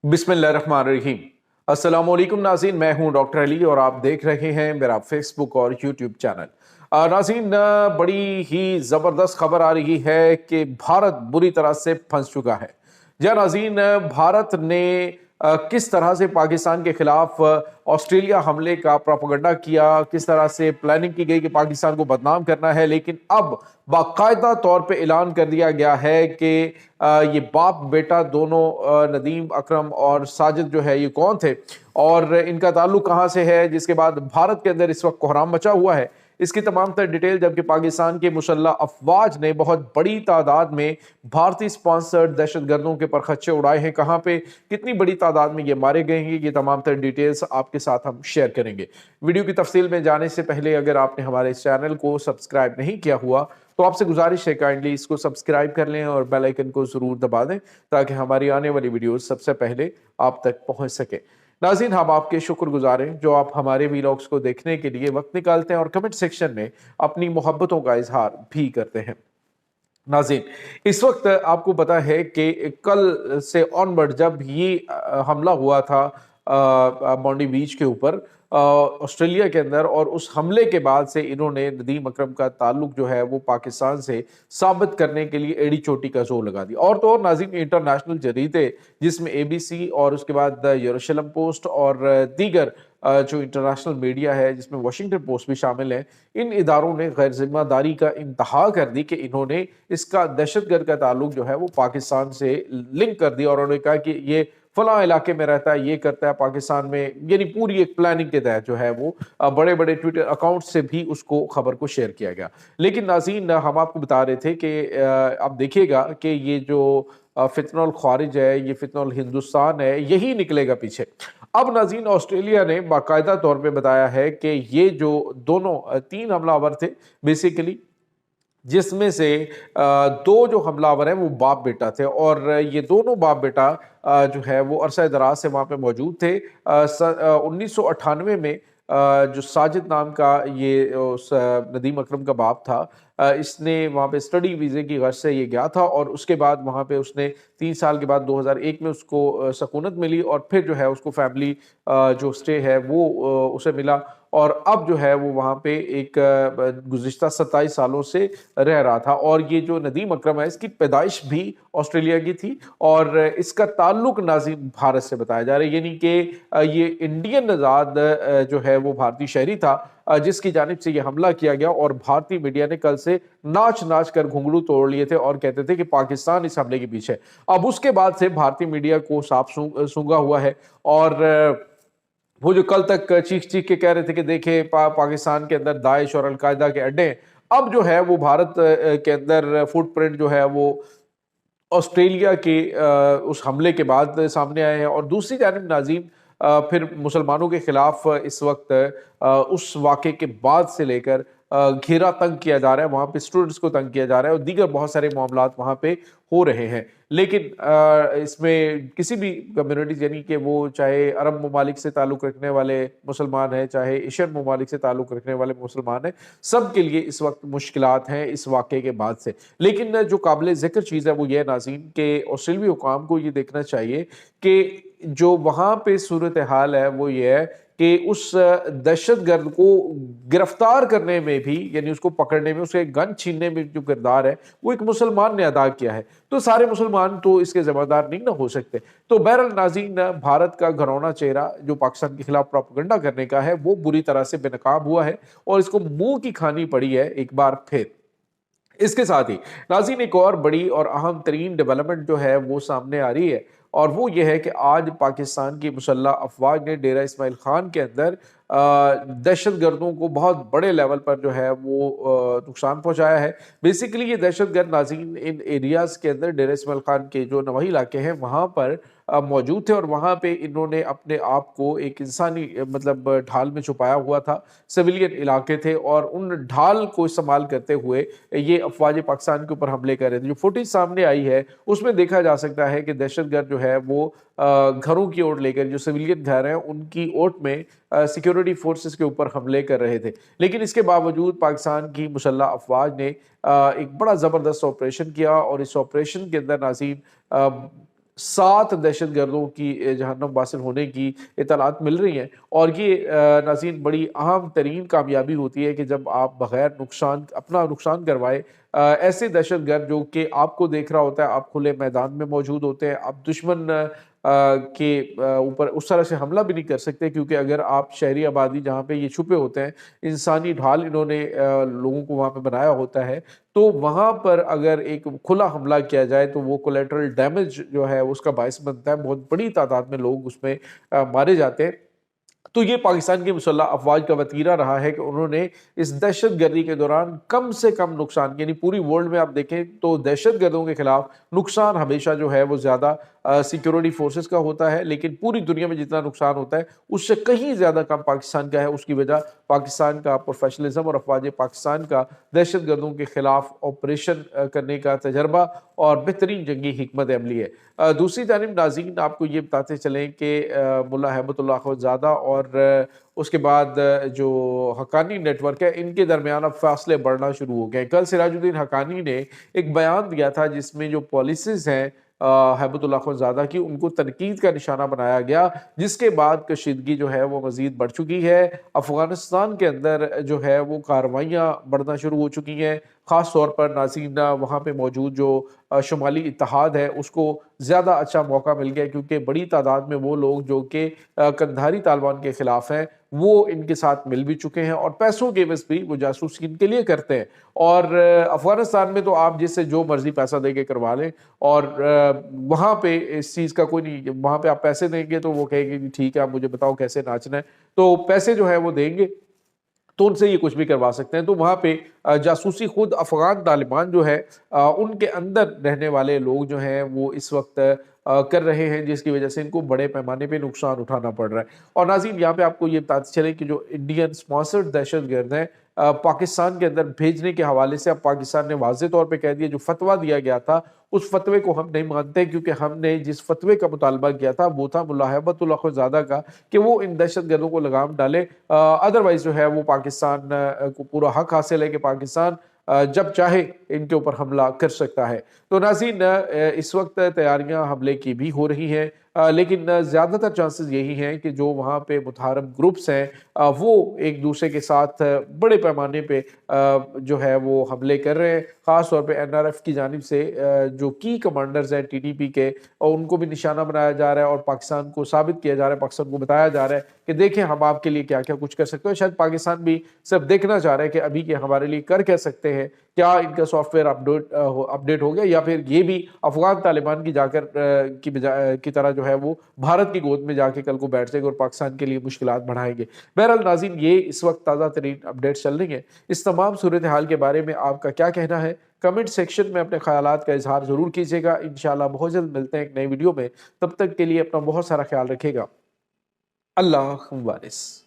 बिस्मिल्लाहिर्रहमानिर्रहीम। अस्सलाम वालेकुम नाज़रीन, मैं हूं डॉक्टर अली और आप देख रहे हैं मेरा फेसबुक और यूट्यूब चैनल। नाज़रीन, बड़ी ही ज़बरदस्त खबर आ रही है कि भारत बुरी तरह से फंस चुका है। जी नाज़रीन, भारत ने किस तरह से पाकिस्तान के खिलाफ ऑस्ट्रेलिया हमले का प्रोपेगेंडा किया, किस तरह से प्लानिंग की गई कि पाकिस्तान को बदनाम करना है, लेकिन अब बाकायदा तौर पे ऐलान कर दिया गया है कि ये बाप बेटा दोनों नदीम अकरम और साजिद जो है ये कौन थे और इनका ताल्लुक कहाँ से है, जिसके बाद भारत के अंदर इस वक्त कोहराम मचा हुआ है। इसकी तमाम तर डिटेल, जबकि पाकिस्तान के मुसल्लह अफवाज ने बहुत बड़ी तादाद में भारतीय स्पॉन्सर्ड दहशत गर्दों के पर खच्चे उड़ाए हैं, कहाँ पे कितनी बड़ी तादाद में ये मारे गए हैं, ये तमाम तर डिटेल्स आपके साथ हम शेयर करेंगे। वीडियो की तफसील में जाने से पहले अगर आपने हमारे इस चैनल को सब्सक्राइब नहीं किया हुआ तो आपसे गुजारिश है काइंडली इसको सब्सक्राइब कर लें और बेल आइकन को ज़रूर दबा दें ताकि हमारी आने वाली वीडियोस सबसे पहले आप तक पहुंच सके। नाज़रीन, हम आपके शुक्रगुजार हैं जो आप हमारे वीलॉग्स को देखने के लिए वक्त निकालते हैं और कमेंट सेक्शन में अपनी मोहब्बतों का इजहार भी करते हैं। नाज़रीन, इस वक्त आपको पता है कि कल से ऑनवर्ड जब ये हमला हुआ था मॉन्डी बीच के ऊपर ऑस्ट्रेलिया के अंदर, और उस हमले के बाद से इन्होंने नदीम अकरम का ताल्लुक जो है वो पाकिस्तान से साबित करने के लिए एड़ी चोटी का जोर लगा दिया। और तो और नाज़रीन, इंटरनेशनल जरीदे जिसमें ABC और उसके बाद यरूशलेम पोस्ट और दीगर जो इंटरनेशनल मीडिया है जिसमें वाशिंगटन पोस्ट भी शामिल है, इन इदारों ने गैर जिम्मेदारी का इंतहा कर दी कि इन्होंने इसका दहशतगर्द का ताल्लुक जो है वो पाकिस्तान से लिंक कर दिया और उन्होंने कहा कि ये फलां इलाके में रहता है, ये करता है पाकिस्तान में, यानी पूरी एक प्लानिंग के तहत जो है वो बड़े बड़े ट्विटर अकाउंट से भी उसको खबर को शेयर किया गया। लेकिन नाज़रीन, हम आपको बता रहे थे कि आप देखिएगा कि ये जो फितनल ख्वारिज है, ये फितनल हिंदुस्तान है, यही निकलेगा पीछे। अब नाज़रीन, ऑस्ट्रेलिया ने बाकायदा तौर पे बताया है कि ये जो दोनों 3 हमलावर थे बेसिकली, जिसमें से दो जो हमलावर हैं वो बाप बेटा थे और ये दोनों बाप बेटा जो है वो अरसा दराज से वहाँ पे मौजूद थे। 1998 में जो साजिद नाम का ये उस नदीम अकरम का बाप था, इसने वहाँ पे स्टडी वीज़े की गर्ज से ये गया था और उसके बाद वहाँ पे उसने 3 साल के बाद 2001 में उसको सकूनत मिली और फिर जो है उसको फैमिली जो स्टे है वो उसे मिला और अब जो है वो वहाँ पे एक गुज़िश्ता 27 सालों से रह रहा था। और ये जो नदीम अकरम है इसकी पैदाइश भी ऑस्ट्रेलिया की थी और इसका ताल्लुक नाज़रीन भारत से बताया जा रहा है, यानी कि ये इंडियन नज़ाद जो है वो भारतीय शहरी था जिसकी जानिब से ये हमला किया गया और भारतीय मीडिया ने कल से नाच नाच कर घुंघरू तोड़ लिए थे और कहते थे कि पाकिस्तान इस हमले के पीछे। अब उसके बाद से भारतीय मीडिया को साफ सूंघा हुआ है और वो जो कल तक चीख चीख के कह रहे थे कि देखे पाकिस्तान के अंदर दाइश और अलकायदा के अड्डे, अब जो है वो भारत के अंदर फुटप्रिंट जो है वो ऑस्ट्रेलिया के उस हमले के बाद सामने आए हैं। और दूसरी जानिब नाज़रीन, फिर मुसलमानों के खिलाफ इस वक्त उस वाक़े के बाद से लेकर घेरा तंग किया जा रहा है, वहाँ पे स्टूडेंट्स को तंग किया जा रहा है और दीगर बहुत सारे मामलात वहाँ पे हो रहे हैं। लेकिन इसमें किसी भी कम्युनिटीज़, यानी कि वो चाहे अरब ममालिक से ताल्लुक़ रखने वाले मुसलमान हैं, चाहे एशियन ममालिक से ताल्लुक़ रखने वाले मुसलमान हैं, सब के लिए इस वक्त मुश्किलात हैं इस वाक़े के बाद से। लेकिन जो काबिल ज़िक्र चीज़ है वो ये नाज़रीन कि ऑस्ट्रेलियाई हुकाम को ये देखना चाहिए कि जो वहाँ पे सूरत हाल है वो ये है कि उस दहशतगर्द को गिरफ्तार करने में भी, यानी उसको पकड़ने में, उसके गन छीनने में जो किरदार है वो एक मुसलमान ने अदा किया है, तो सारे मुसलमान तो इसके जिम्मेदार नहीं ना हो सकते। तो बहरहाल नाज़रीन, भारत का घरौना चेहरा जो पाकिस्तान के खिलाफ प्रोपेगेंडा करने का है वो बुरी तरह से बेनकाब हुआ है और इसको मुंह की खानी पड़ी है एक बार फिर। इसके साथ ही नाज़रीन, एक और बड़ी और अहम तरीन डेवलपमेंट जो है वो सामने आ रही है और वो ये है कि आज पाकिस्तान की मुसल्लह अफवाज ने डेरा इस्माइल खान के अंदर दहशत गर्दों को बहुत बड़े लेवल पर जो है वो नुकसान पहुंचाया है। बेसिकली ये दहशत गर्द नाज़रीन इन एरियाज़ के अंदर डेरा इस्माइल खान के जो नवाही इलाके हैं वहाँ पर मौजूद थे और वहाँ पे इन्होंने अपने आप को एक इंसानी मतलब ढाल में छुपाया हुआ था, सिविलियन इलाके थे और उन ढाल को इस्तेमाल करते हुए ये अफवाज पाकिस्तान के ऊपर हमले कर रहे थे। जो फुटेज सामने आई है उसमें देखा जा सकता है कि दहशतगर्द जो है वो घरों की ओर लेकर, जो सिविलियन घर हैं उनकी ओट में सिक्योरिटी फोर्सेस के ऊपर हमले कर रहे थे। लेकिन इसके बावजूद पाकिस्तान की मुसल्लह अफवाज ने एक बड़ा ज़बरदस्त ऑपरेशन किया और इस ऑपरेशन के अंदर नाज़रीन 7 دہشت گردوں کی جہنم واصل ہونے کی اطلاعات مل رہی ہیں، اور یہ ناظرین بڑی اہم ترین کامیابی ہوتی ہے کہ جب آپ بغیر اپنا نقصان کروائے ایسے دہشت گرد جو کہ آپ کو دیکھ رہا ہوتا ہے، آپ کھلے میدان میں موجود ہوتے ہیں، آپ دشمن کے اوپر اس طرح سے حملہ بھی نہیں کر سکتے، کیونکہ اگر آپ شہری آبادی جہاں پہ یہ چھپے ہوتے ہیں، انسانی ڈھال انہوں نے لوگوں کو وہاں پہ بنایا ہوتا ہے، تو وہاں پر اگر ایک کھلا حملہ کیا جائے تو وہ کولیٹرل ڈیمیج جو ہے اس کا باعث بنتا ہے، بہت بڑی تعداد میں لوگ اس میں مارے جاتے ہیں۔ تو یہ پاکستان کی مسلح افواج کا وتیرہ رہا ہے کہ انہوں نے اس دہشت گردی کے دوران کم سے کم نقصان، یعنی پوری ورلڈ میں آپ دیکھیں تو دہشت گردوں کے خلاف نقصان ہمیشہ جو ہے وہ زیادہ سیکیورٹی فورسز کا ہوتا ہے، لیکن پوری دنیا میں جتنا نقصان ہوتا ہے اس سے کہیں زیادہ کم پاکستان کا ہے۔ اس کی وجہ پاکستان کا پروفیشنلزم اور افواج پاکستان کا دہشت گردوں کے خلاف آپریشن کرنے کا تجربہ اور بہترین جنگی حکمت عملی ہے۔ دوسری جانب ناظرین آپ کو یہ بتاتے چلیں کہ ملا ہیبت اللہ اخوندزادہ اور اس کے بعد جو حقانی نیٹ ورک ہے، ان کے درمیان اب فاصلے بڑھنا شروع ہو گئے۔ کل سراج الدین حقانی نے ایک بیان دیا تھا جس میں جو پالیسیز ہیں ہیبت اللہ اخوندزادہ کی، ان کو تنقید کا نشانہ بنایا گیا، جس کے بعد کشیدگی جو ہے وہ مزید بڑھ چکی ہے۔ افغانستان کے اندر جو ہے وہ کارروائیاں بڑھنا شروع ہو چکی ہیں، خاص طور پر ناظرین وہاں پہ موجود جو شمالی اتحاد ہے اس کو زیادہ اچھا موقع مل گیا، کیونکہ بڑی تعداد میں وہ لوگ جو کہ قندھاری طالبان کے خلاف ہیں وہ ان کے ساتھ مل بھی چکے ہیں، اور پیسوں کے عوض بھی وہ جاسوسی ان کے لیے کرتے ہیں۔ اور افغانستان میں تو آپ جس سے جو مرضی پیسہ دے کے کروا لیں، اور وہاں پہ اس چیز کا کوئی نہیں، وہاں پہ آپ پیسے دیں گے تو وہ کہیں گے کہ ٹھیک ہے آپ مجھے بتاؤ کیسے ناچنا ہے، تو پیسے جو ہے وہ دیں گے تو ان سے یہ کچھ بھی کروا سکتے ہیں۔ تو وہاں پہ جاسوسی خود افغان طالبان جو ہے ان کے اندر رہنے والے لوگ جو ہیں وہ اس وقت کر رہے ہیں، جس کی وجہ سے ان کو بڑے پیمانے پہ نقصان اٹھانا پڑ رہا ہے۔ اور ناظرین یہاں پہ آپ کو یہ بتاتے چلیں کہ جو انڈین سپانسرڈ دہشت گرد ہیں پاکستان کے اندر بھیجنے کے حوالے سے اب پاکستان نے واضح طور پہ کہہ دیا، جو فتویٰ دیا گیا تھا اس فتوے کو ہم نہیں مانتے، کیونکہ ہم نے جس فتوے کا مطالبہ کیا تھا وہ تھا ملا ہیبت اللہ اخوندزادہ کا کہ وہ ان دہشت گردوں کو لگام ڈالے، ادروائز جو ہے وہ پاکستان کو پورا حق حاصل ہے کہ پاکستان جب چاہے ان کے اوپر حملہ کر سکتا ہے۔ تو ناظرین اس وقت تیاریاں حملے کی بھی ہو رہی ہیں، لیکن زیادہ تر چانسز یہی ہیں کہ جو وہاں پہ متحارب گروپس ہیں وہ ایک دوسرے کے ساتھ بڑے پیمانے پہ جو ہے وہ حملے کر رہے ہیں، خاص طور پہ این آر ایف کی جانب سے جو کی کمانڈرز ہیں ٹی ٹی پی کے، اور ان کو بھی نشانہ بنایا جا رہا ہے، اور پاکستان کو ثابت کیا جا رہا ہے، پاکستان کو بتایا جا رہا ہے کہ دیکھیں ہم آپ کے لیے کیا کیا کچھ کر سکتے ہیں۔ شاید پاکستان بھی صرف دیکھنا چاہ رہا ہے کہ ابھی کے ہمارے لیے کر کیا سکتے ہیں، کیا ان کا سافٹ ویئر اپڈیٹ ہو گیا، یا پھر یہ بھی افغان طالبان کی جا کر کی طرح جو ہے وہ بھارت کی گود میں جا کے کل کو بیٹھ جائے گا اور پاکستان کے لیے مشکلات بڑھائیں گے۔ بہرحال ناظرین یہ اس وقت تازہ ترین اپڈیٹس چل رہی ہیں۔ اس تمام صورتحال کے بارے میں آپ کا کیا کہنا ہے؟ کمنٹ سیکشن میں اپنے خیالات کا اظہار ضرور کیجیے گا۔ انشاءاللہ بہت جلد ملتے ہیں ایک نئی ویڈیو میں، تب تک کے لیے اپنا بہت سارا خیال رکھے گا۔ اللہ حافظ۔